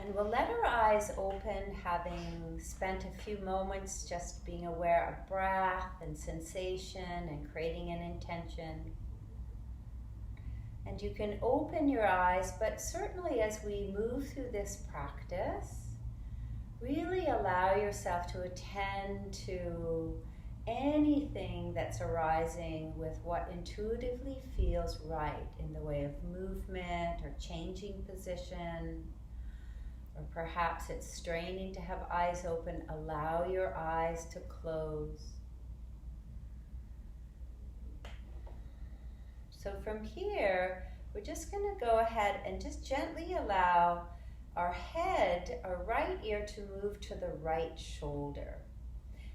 And we'll let our eyes open, having spent a few moments just being aware of breath and sensation and creating an intention. And you can open your eyes, but certainly as we move through this practice, really allow yourself to attend to anything that's arising with what intuitively feels right in the way of movement or changing position, or perhaps it's straining to have eyes open. Allow your eyes to close. So from here, we're just going to go ahead and just gently allow our head, our right ear, to move to the right shoulder.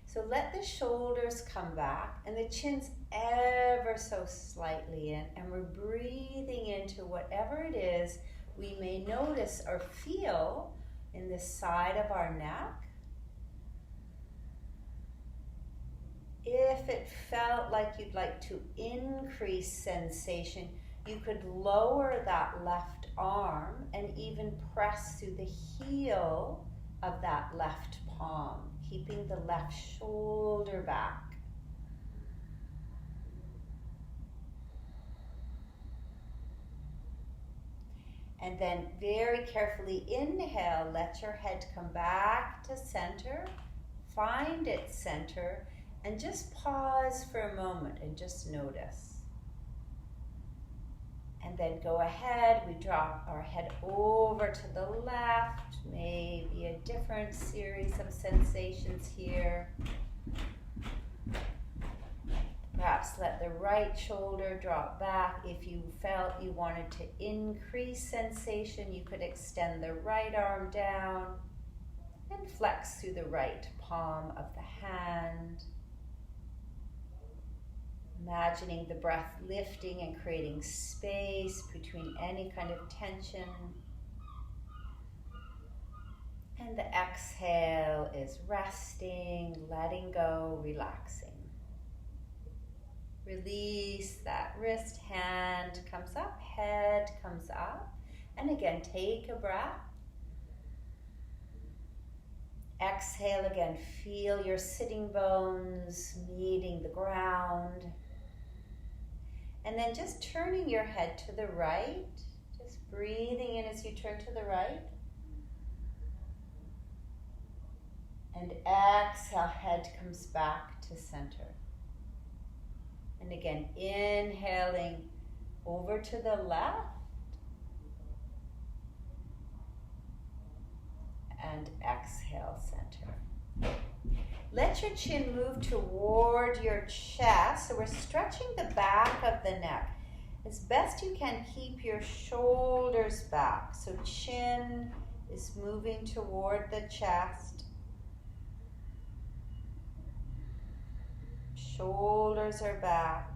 So let the shoulders come back and the chin's ever so slightly in, and we're breathing into whatever it is we may notice or feel in the side of our neck. If it felt like you'd like to increase sensation, you could lower that left arm and even press through the heel of that left palm, keeping the left shoulder back. And then very carefully inhale, let your head come back to center, find its center, and just pause for a moment and just notice. And then go ahead, we drop our head over to the left, maybe a different series of sensations here. Perhaps let the right shoulder drop back. If you felt you wanted to increase sensation, you could extend the right arm down and flex through the right palm of the hand. Imagining the breath lifting and creating space between any kind of tension. And the exhale is resting, letting go, relaxing. Release that wrist, hand comes up, head comes up. And again, take a breath. Exhale again, feel your sitting bones meeting the ground. And then just turning your head to the right, just breathing in as you turn to the right. And exhale, head comes back to center. And again, inhaling over to the left. And exhale, center. Let your chin move toward your chest. So we're stretching the back of the neck. As best you can, keep your shoulders back. So chin is moving toward the chest. Shoulders are back.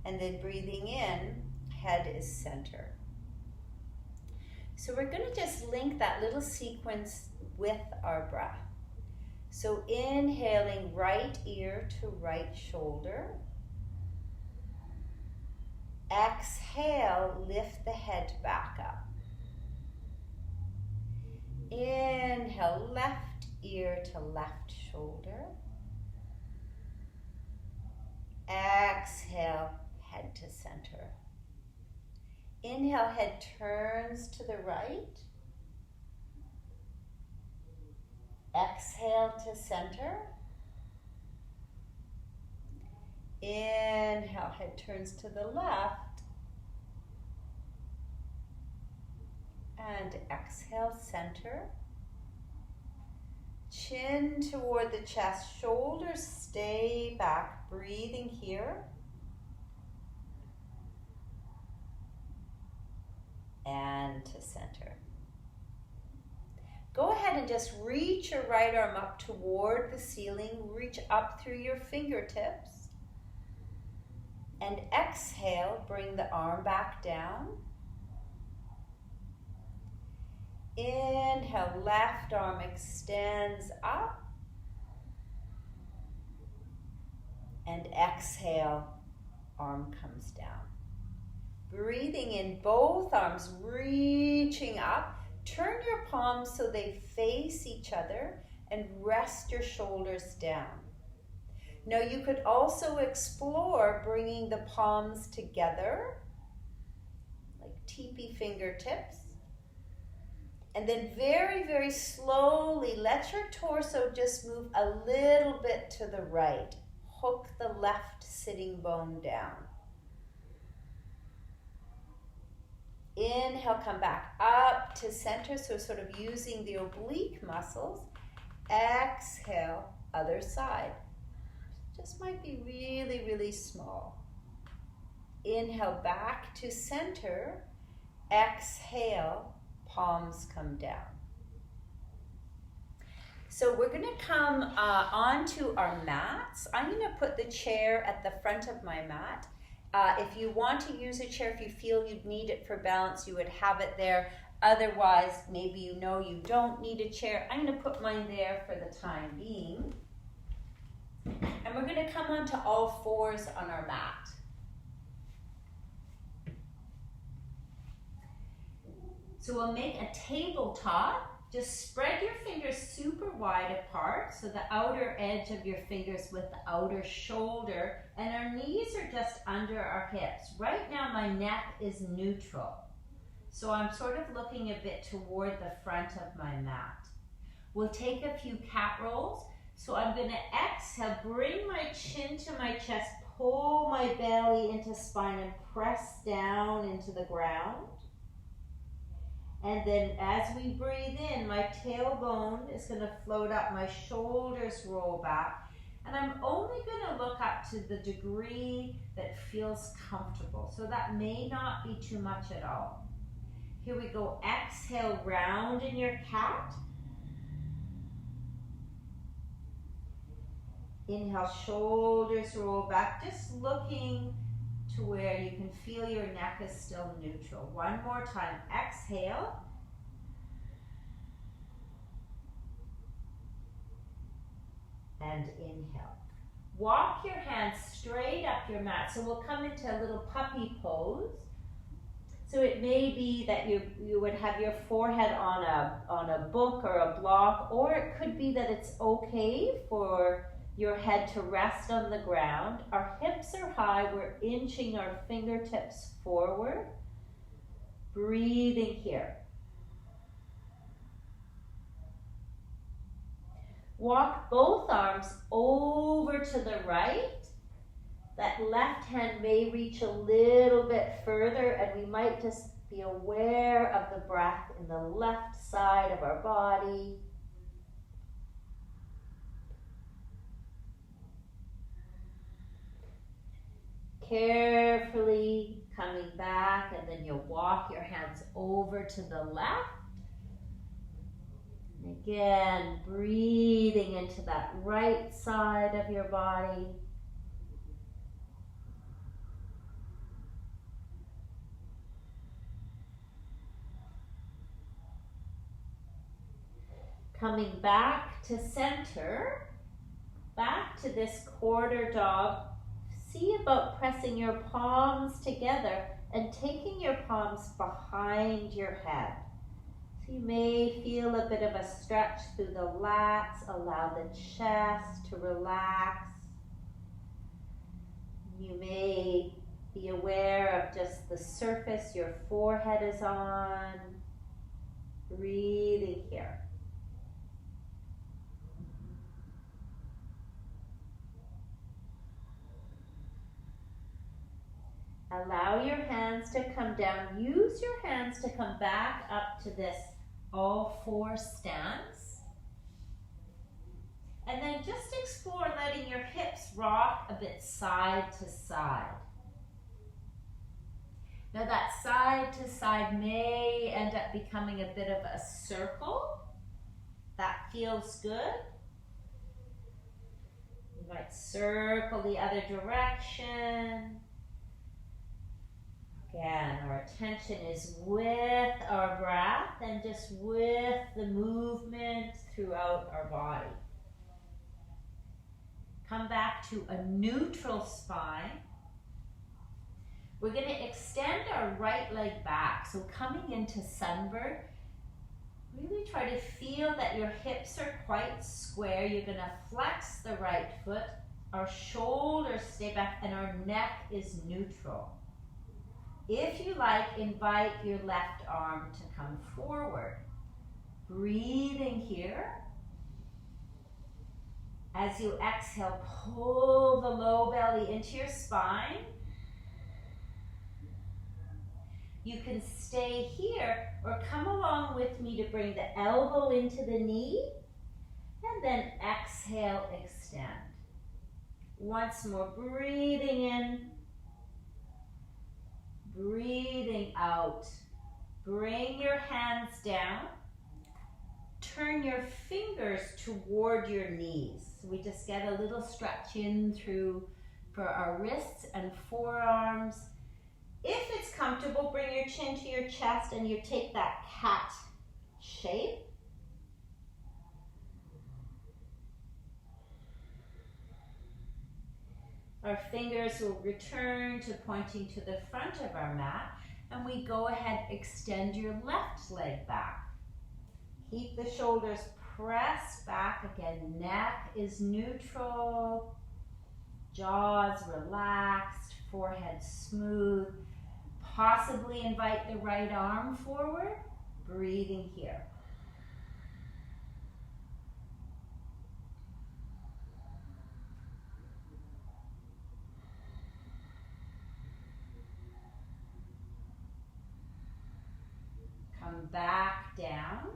And then breathing in, head is center. So we're going to just link that little sequence with our breath. So inhaling, right ear to right shoulder. Exhale, lift the head back up. Inhale, left ear to left shoulder. Exhale, head to center. Inhale, head turns to the right. Exhale to center. Inhale, head turns to the left. And exhale, center. Chin toward the chest, shoulders stay back, breathing here. And to center. Go ahead and just reach your right arm up toward the ceiling. Reach up through your fingertips. And exhale, bring the arm back down. Inhale, left arm extends up. And exhale, arm comes down. Breathing in, both arms reaching up. Turn your palms so they face each other and rest your shoulders down. Now you could also explore bringing the palms together, like teepee fingertips. And then very, very slowly let your torso just move a little bit to the right. Hook the left sitting bone down. Inhale, come back up to center, so sort of using the oblique muscles. Exhale, other side. Just might be really, really small. Inhale, back to center. Exhale, palms come down. So we're going to come onto our mats. I'm going to put the chair at the front of my mat. If you want to use a chair, if you feel you'd need it for balance, you would have it there. Otherwise, maybe you know you don't need a chair. I'm going to put mine there for the time being. And we're going to come onto all fours on our mat. So we'll make a tabletop. Just spread your fingers super wide apart, so the outer edge of your fingers with the outer shoulder, and our knees are just under our hips. Right now my neck is neutral, so I'm sort of looking a bit toward the front of my mat. We'll take a few cat rolls. So I'm going to exhale, bring my chin to my chest, pull my belly into spine and press down into the ground. And then as we breathe in, my tailbone is going to float up, my shoulders roll back, and I'm only going to look up to the degree that feels comfortable. So that may not be too much at all. Here we go. Exhale, round in your cat. Inhale, shoulders roll back, just looking to where you can feel your neck is still neutral. One more time. Exhale. And inhale. Walk your hands straight up your mat. So we'll come into a little puppy pose. So it may be that you would have your forehead on a book or a block, or it could be that it's okay for your head to rest on the ground. Our hips are high. We're inching our fingertips forward. Breathing here. Walk both arms over to the right. That left hand may reach a little bit further, and we might just be aware of the breath in the left side of our body. Carefully coming back, and then you'll walk your hands over to the left. And again, breathing into that right side of your body. Coming back to center, back to this quarter dog. See about pressing your palms together and taking your palms behind your head. So you may feel a bit of a stretch through the lats. Allow the chest to relax. You may be aware of just the surface your forehead is on. Breathing here. Allow your hands to come down. Use your hands to come back up to this all four stance. And then just explore letting your hips rock a bit side to side. Now that side to side may end up becoming a bit of a circle. That feels good. You might circle the other direction. Again, our attention is with our breath and just with the movement throughout our body. Come back to a neutral spine. We're going to extend our right leg back. So coming into sunbird, Really try to feel that your hips are quite square. You're going to flex the right foot. Our shoulders stay back and our neck is neutral. If you like, invite your left arm to come forward. Breathing here. As you exhale, pull the low belly into your spine. You can stay here or come along with me to bring the elbow into the knee and then exhale, extend. Once more, breathing in, breathing out. Bring your hands down. Turn your fingers toward your knees. We just get a little stretch in through for our wrists and forearms. If it's comfortable, bring your chin to your chest and you take that cat shape. Our fingers will return to pointing to the front of our mat, and we go ahead, extend your left leg back. Keep the shoulders pressed back. Again, neck is neutral, jaws relaxed, forehead smooth. Possibly invite the right arm forward, breathing here. Come back down.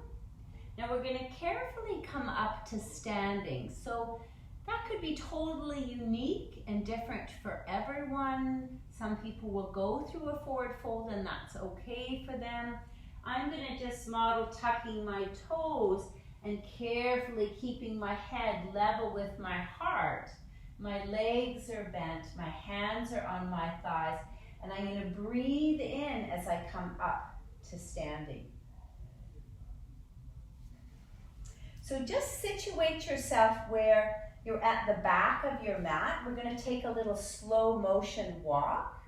Now we're going to carefully come up to standing. So that could be totally unique and different for everyone. Some people will go through a forward fold and that's okay for them. I'm going to just model tucking my toes and carefully keeping my head level with my heart. My legs are bent, my hands are on my thighs, and I'm going to breathe in as I come up to standing. So just situate yourself where you're at the back of your mat. We're going to take a little slow motion walk.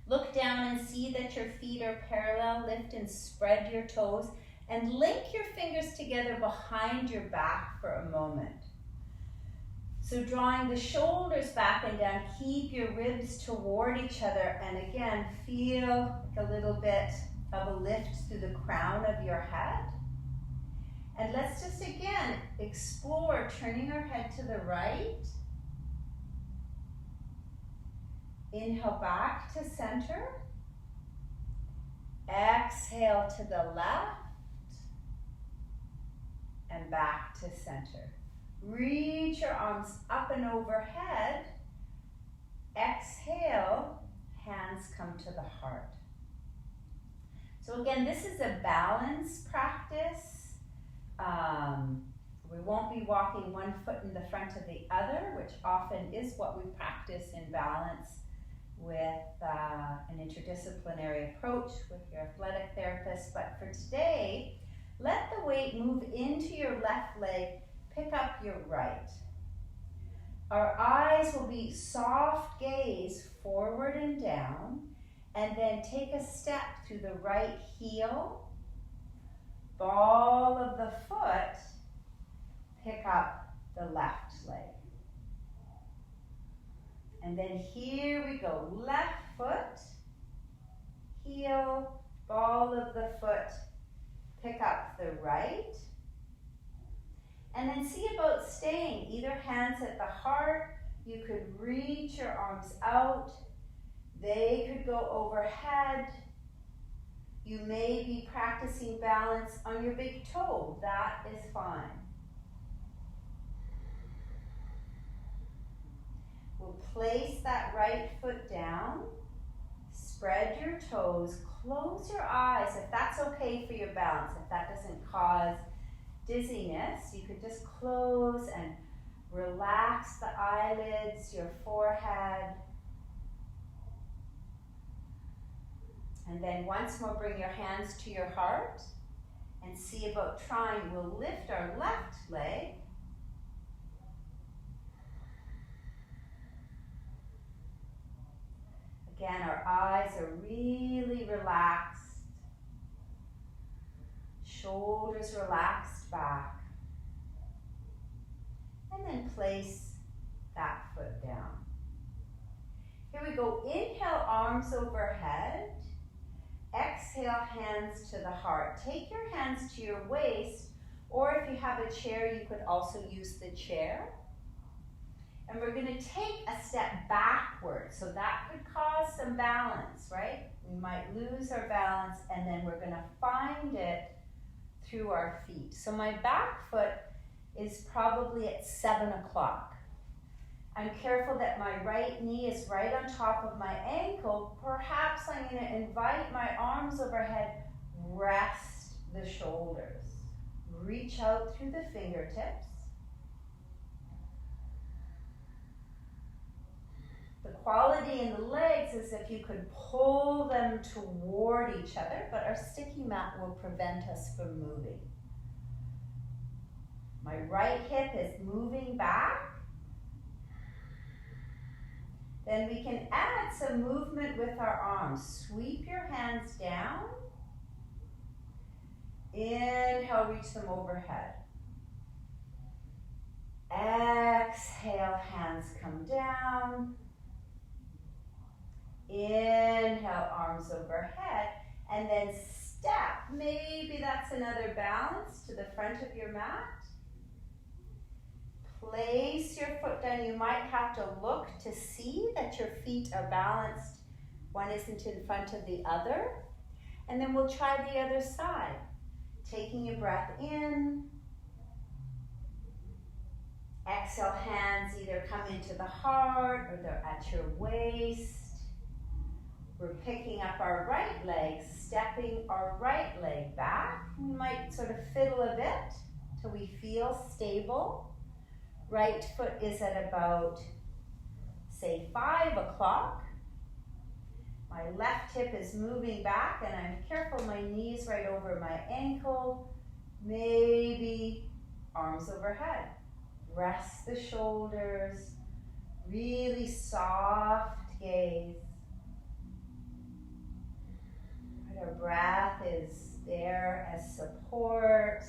Look down and see that your feet are parallel. Lift and spread your toes and link your fingers together behind your back for a moment. So drawing the shoulders back and down, keep your ribs toward each other, and again, feel like a little bit of a lift through the crown of your head. And let's just again explore turning our head to the right. Inhale back to center. Exhale to the left. And back to center. Reach your arms up and overhead. Exhale, hands come to the heart. So again, this is a balance practice. We won't be walking one foot in the front of the other, which often is what we practice in balance with an interdisciplinary approach with your athletic therapist. But for today, let the weight move into your left leg, pick up your right. Our eyes will be soft gaze forward and down, and then take a step through the right heel, ball of the foot, pick up the left leg. And then here we go, left foot, heel, ball of the foot, pick up the right. And then see about staying, either hands at the heart, you could reach your arms out, they could go overhead. You may be practicing balance on your big toe, that is fine. We'll place that right foot down, spread your toes, close your eyes if that's okay for your balance, if that doesn't cause dizziness. You could just close and relax the eyelids, your forehead. And then once more, bring your hands to your heart and see about trying. We'll lift our left leg. Again, our eyes are really relaxed. Shoulders relaxed back. And then place that foot down. Here we go. Inhale, arms overhead. Exhale, hands to the heart. Take your hands to your waist, or if you have a chair, you could also use the chair. And we're going to take a step backward, so that could cause some balance, right? We might lose our balance, and then we're going to find it through our feet. So my back foot is probably at 7 o'clock. I'm careful that my right knee is right on top of my ankle. Perhaps I'm going to invite my arms overhead, rest the shoulders. Reach out through the fingertips. The quality in the legs is if you could pull them toward each other, but our sticky mat will prevent us from moving. My right hip is moving back. Then we can add some movement with our arms. Sweep your hands down. Inhale, reach them overhead. Exhale, hands come down. Inhale, arms overhead. And then step. Maybe that's another balance to the front of your mat. Place your foot down. You might have to look to see that your feet are balanced. One isn't in front of the other. And then we'll try the other side. Taking a breath in. Exhale, hands either come into the heart or they're at your waist. We're picking up our right leg, stepping our right leg back. We might sort of fiddle a bit till we feel stable. Right foot is at about, say, 5 o'clock. My left hip is moving back, and I'm careful my knee's right over my ankle. Maybe arms overhead. Rest the shoulders. Really soft gaze. Our breath is there as support,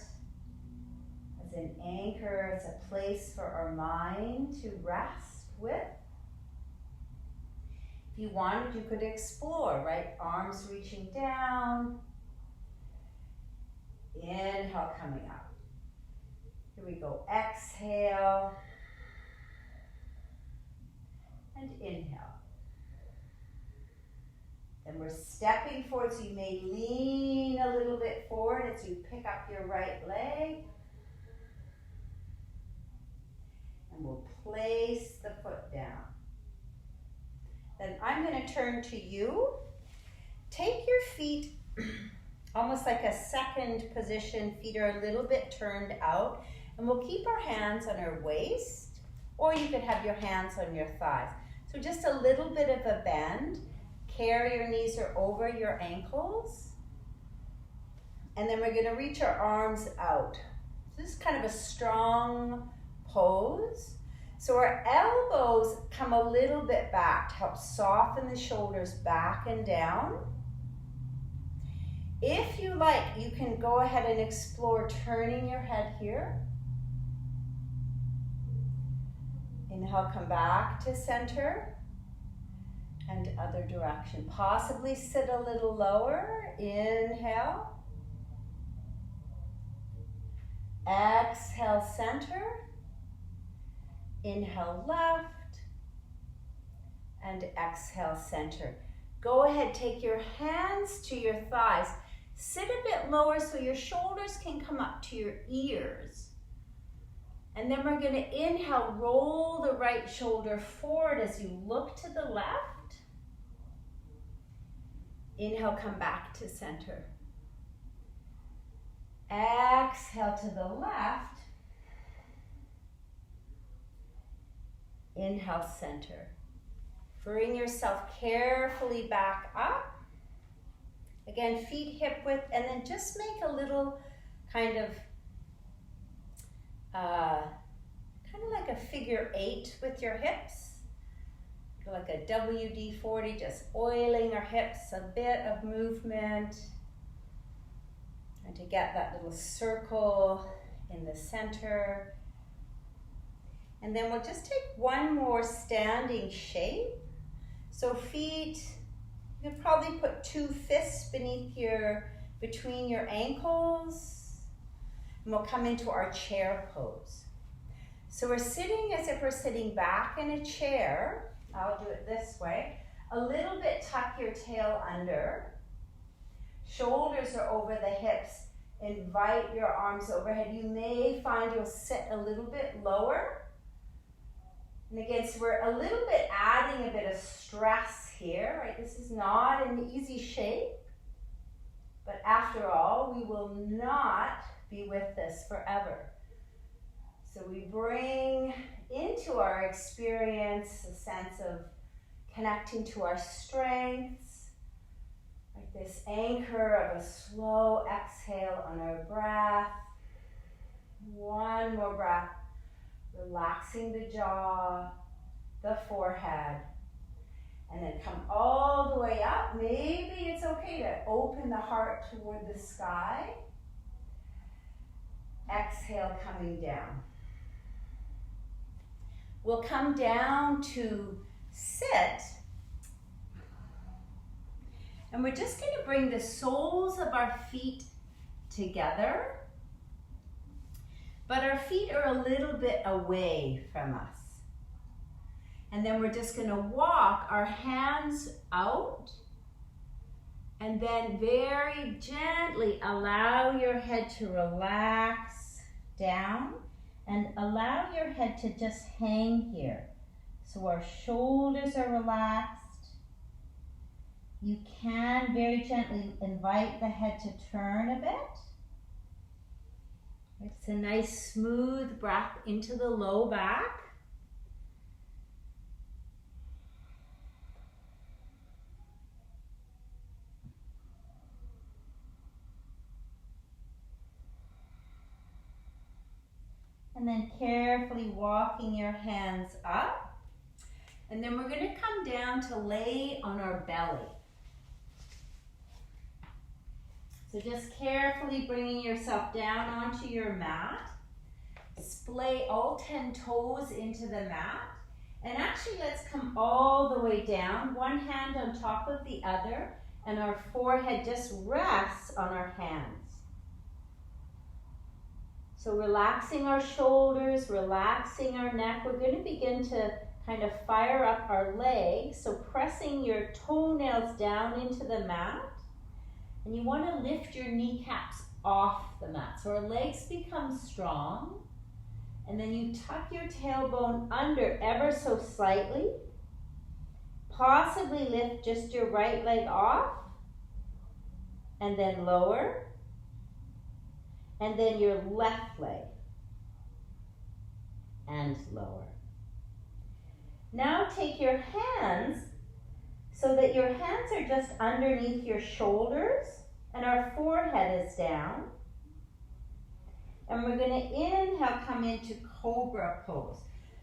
as an anchor. It's a place for our mind to rest with. If you wanted, you could explore, right? Arms reaching down. Inhale, coming up. Here we go. Exhale. And inhale. And we're stepping forward, so you may lean a little bit forward as you pick up your right leg. And we'll place the foot down. Then I'm going to turn to you. Take your feet almost like a second position. Feet are a little bit turned out. And we'll keep our hands on our waist, or you could have your hands on your thighs. So just a little bit of a bend. Carry your knees are over your ankles. And then we're going to reach our arms out. So this is kind of a strong pose. So our elbows come a little bit back to help soften the shoulders back and down. If you like, you can go ahead and explore turning your head here. Inhale, come back to center. And other direction. Possibly sit a little lower. Inhale. Exhale, center. Inhale, left. And exhale, center. Go ahead, take your hands to your thighs. Sit a bit lower so your shoulders can come up to your ears. And then we're going to inhale, roll the right shoulder forward as you look to the left. Inhale, come back to center. Exhale to the left. Inhale, center. Bring yourself carefully back up. Again, feet hip width, and then just make a little kind of like a figure 8 with your hips. Like a WD-40, just oiling our hips, a bit of movement. And to get that little circle in the center. And then we'll just take one more standing shape. So feet, you could probably put 2 fists between your ankles. And we'll come into our chair pose. So we're sitting as if we're sitting back in a chair. I'll do it this way. A little bit tuck your tail under. Shoulders are over the hips. Invite your arms overhead. You may find you'll sit a little bit lower. And again, so we're a little bit adding a bit of stress here, right? This is not an easy shape. But after all, we will not be with this forever. So we bring into our experience a sense of connecting to our strengths, like this anchor of a slow exhale on our breath. One more breath, relaxing the jaw, the forehead, and then come all the way up. Maybe it's okay to open the heart toward the sky. Exhale, coming down. We'll come down to sit. And we're just going to bring the soles of our feet together. But our feet are a little bit away from us. And then we're just going to walk our hands out. And then very gently allow your head to relax down. And allow your head to just hang here. So our shoulders are relaxed. You can very gently invite the head to turn a bit. It's a nice smooth breath into the low back. And then carefully walking your hands up. And then we're going to come down to lay on our belly. So just carefully bringing yourself down onto your mat. Splay all 10 toes into the mat. And actually let's come all the way down, one hand on top of the other, and our forehead just rests on our hands. So relaxing our shoulders, relaxing our neck. We're going to begin to kind of fire up our legs. So pressing your toenails down into the mat. And you want to lift your kneecaps off the mat. So our legs become strong. And then you tuck your tailbone under ever so slightly. Possibly lift just your right leg off. And then lower. And then your left leg. And lower. Now take your hands so that your hands are just underneath your shoulders and our forehead is down. And we're going to inhale, come into cobra pose.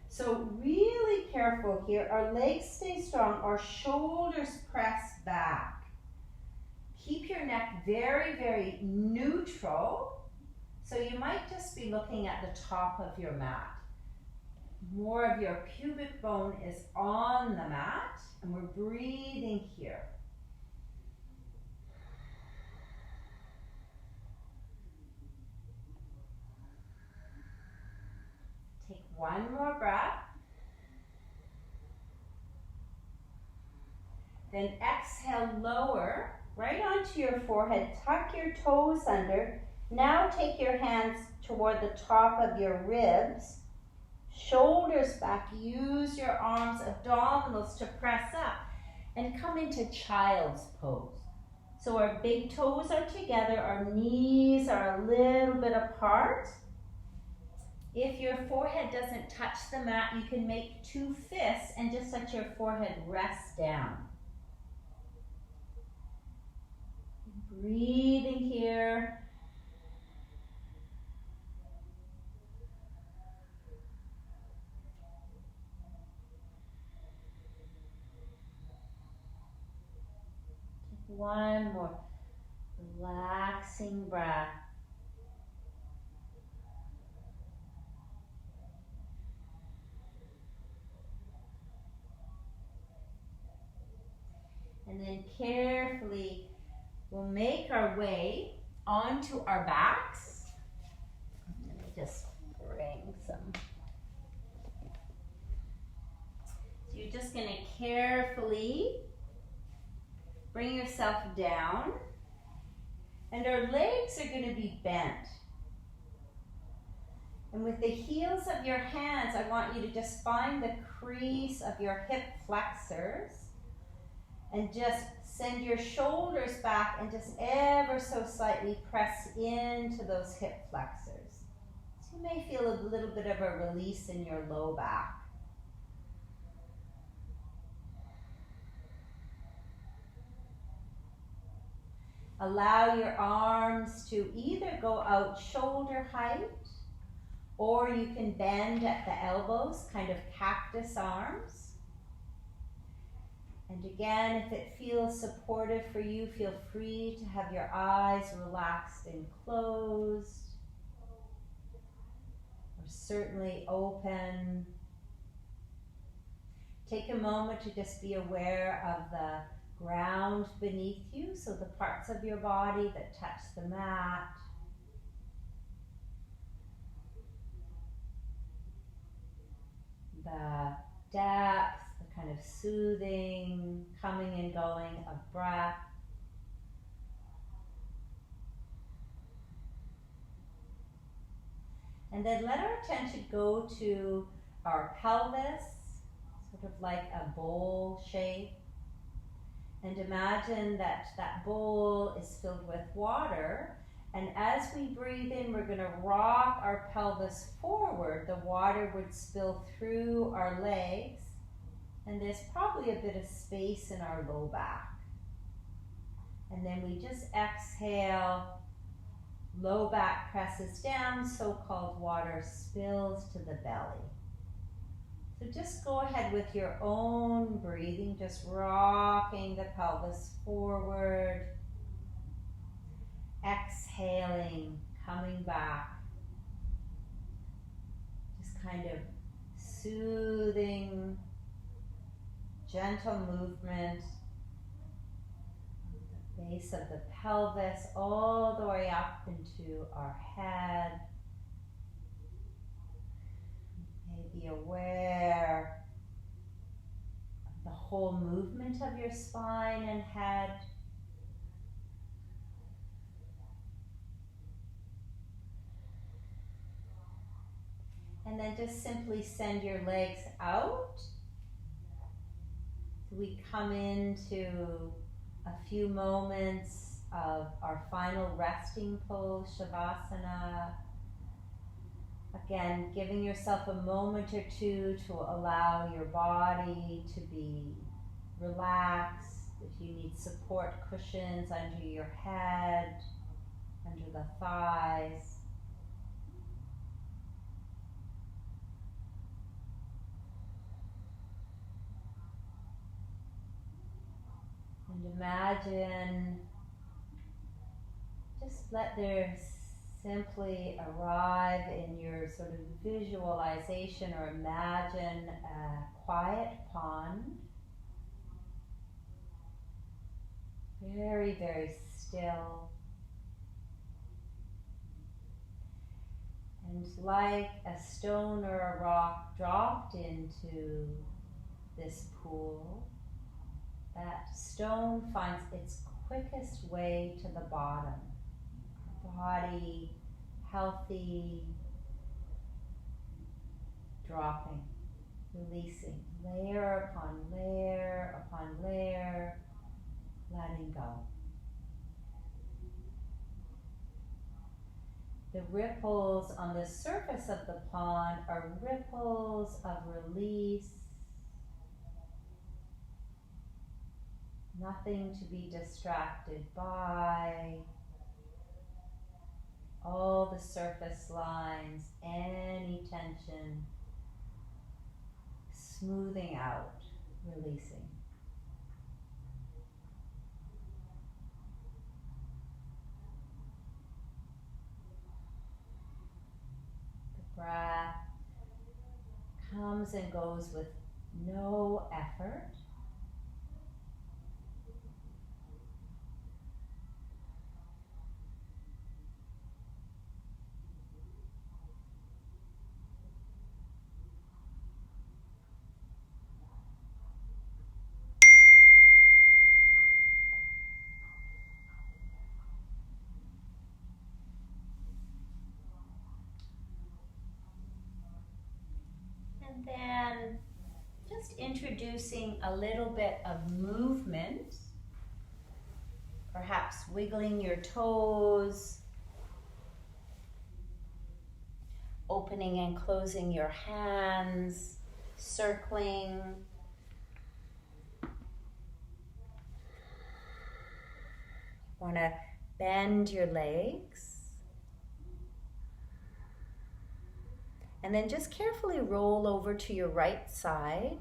So really careful here. Our legs stay strong, our shoulders press back. Keep your neck very, very neutral. So you might just be looking at the top of your mat. More of your pubic bone is on the mat, and we're breathing here. Take one more breath. Then exhale, lower right onto your forehead. Tuck your toes under. Now take your hands toward the top of your ribs. Shoulders back. Use your arms, abdominals to press up. And come into child's pose. So our big toes are together. Our knees are a little bit apart. If your forehead doesn't touch the mat, you can make 2 fists and just let your forehead rest down. Breathing here. One more. Relaxing breath. And then carefully we'll make our way onto our backs. Let me just bring some. So you're just going to carefully bring yourself down. And our legs are going to be bent. And with the heels of your hands, I want you to just find the crease of your hip flexors and just send your shoulders back and just ever so slightly press into those hip flexors. So you may feel a little bit of a release in your low back. Allow your arms to either go out shoulder height, or you can bend at the elbows, kind of cactus arms. And again, if it feels supportive for you, feel free to have your eyes relaxed and closed, or certainly open. Take a moment to just be aware of the ground beneath you, so the parts of your body that touch the mat. The depth, the kind of soothing, coming and going of breath. And then let our attention go to our pelvis, sort of like a bowl shape. And imagine that that bowl is filled with water. And as we breathe in, we're going to rock our pelvis forward. The water would spill through our legs. And there's probably a bit of space in our low back. And then we just exhale. Low back presses down, so-called water spills to the belly. So just go ahead with your own breathing, just rocking the pelvis forward. Exhaling, coming back. Just kind of soothing, gentle movement. The base of the pelvis all the way up into our head. Be aware of the whole movement of your spine and head. And then just simply send your legs out. So we come into a few moments of our final resting pose, Shavasana. Again, giving yourself a moment or two to allow your body to be relaxed. If you need support cushions under your head, under the thighs. And imagine, just let there simply arrive in your sort of visualization, or imagine a quiet pond. Very, very still. And like a stone or a rock dropped into this pool, that stone finds its quickest way to the bottom. Body healthy, dropping, releasing, layer upon layer upon layer, letting go. The ripples on the surface of the pond are ripples of release. Nothing to be distracted by. All the surface lines, any tension, smoothing out, releasing. breath comes and goes with no effort. And then just introducing a little bit of movement, perhaps wiggling your toes, opening and closing your hands, circling. Want to bend your legs. And then just carefully roll over to your right side.